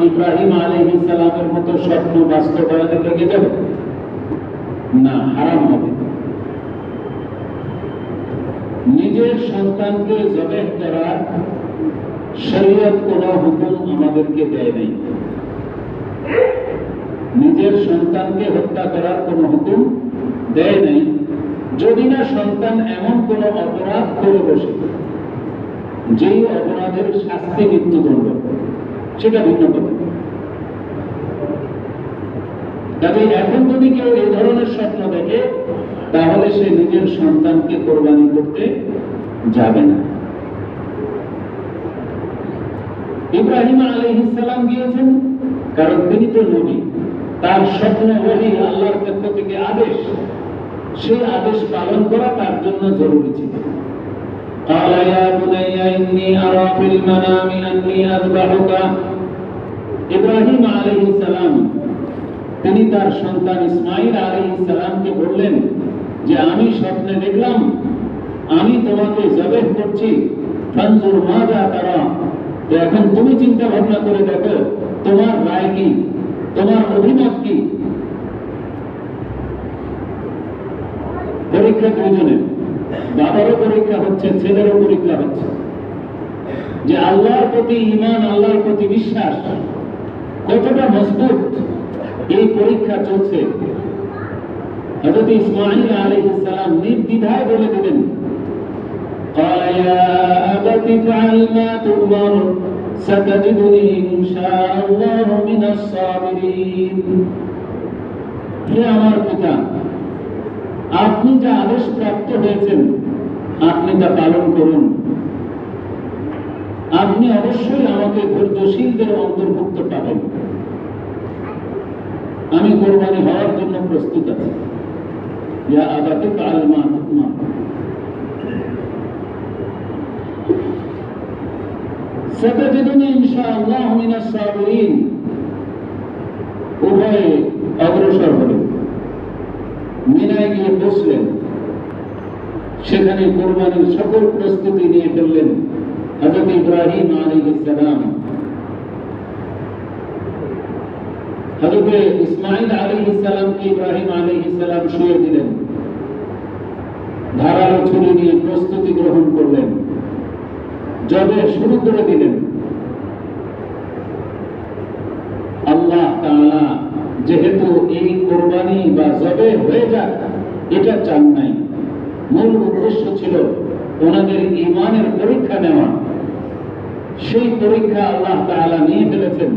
ইব্রাহিম আলাইহিস সালামের মতো স্বপ্ন বাস্তবায়নে লেগে যাবে? না, হারাম হবে। নিজের সন্তানকে জবেহ করার শরীয়ত কোনো হুকুম আমাদেরকে দেয় নাই। নিজের সন্তানকে হত্যা করার কোনো হুকুম দেয় নাই, যদি না সন্তান এমন কোন অপরাধ করে বসে যেই অপরাধের শাস্তি মৃত্যুদণ্ড, সেটা ভিন্ন কথা। তবে এখন যদি কেউ এই ধরনের স্বপ্ন দেখে, তাহলে সে নিজের সন্তানকে কোরবানি করতে যাবে না। ইব্রাহিম আলাইহিস সালাম গিয়েছেন, কারণ তিনি তো নবী, তার স্বপ্ন ওহী আল্লাহর পক্ষ থেকে আদেশ, সেই আদেশ পালন করা তার জন্য জরুরি ছিল। قال يا بني إني أرى في المنام أني أذبحك। ইব্রাহিম আলাইহিস সালাম তিনি তার সন্তান ইসমাঈল আলাইহিস সালামকে বললেন যে আমি স্বপ্নে দেখলাম আমি তোমাকে জবেহ করছি, ফানজুর মাযা তারা, তো এখন তুমি চিন্তা ভাবনা করে দেখো তোমার রায় কি, তোমার অভিমত কি। পরীক্ষা দুজনের, বাবারও পরীক্ষা হচ্ছে, ছেলেরও পরীক্ষা হচ্ছে, যে আল্লাহর প্রতি ঈমান, আল্লাহর প্রতি বিশ্বাস কতটা মজবুত, এই পরীক্ষা চলছে। হযরত ইসমাঈল আলাইহিস সালাম নির্দ্বিধায় বলে দিলেন, قال يا أبت افعل ما تؤمر ستجدني إن شاء الله من الصابرين। হে আমার পিতা, আপনি যা আদেশ প্রাপ্ত হয়েছেন আপনি তা পালন করুন, আপনি অবশ্যই আমাকে ধৈর্যশীলদের অন্তর্ভুক্ত পাবেন। আমি কোরবানি হওয়ার জন্য প্রস্তুত আছি। ইয়া আবাতি ফাআল মা তু'মার। সাতাজিদুনি ইনশাআল্লাহু মিনাস সাবিরিন। উভয়ে অগ্রসর হলেন, মিনায় গিয়ে বসলেন, সেখানে কোরবানির সকল প্রস্তুতি নিয়ে ফেললেন হযরত ইব্রাহিম আলাইহিস সালাম। হযরত ইসমাঈল আলাইহিস সালামকে ইব্রাহিম আলাইহিস সালাম শুয়ে দিলেন, ধারালো ছুরি নিয়ে প্রস্তুতি গ্রহণ করলেন, জবে শুরু করে দিলেন। আল্লাহ তাআলা যেহেতু এই কোরবানি বা জবে হয়ে যাক এটা চান নাই, মূল উদ্দেশ্য ছিল ওনাদের ঈমানের পরীক্ষা নেওয়া। সেই পরীক্ষা আল্লাহ তাআলা নিয়ে ফেলেছেন।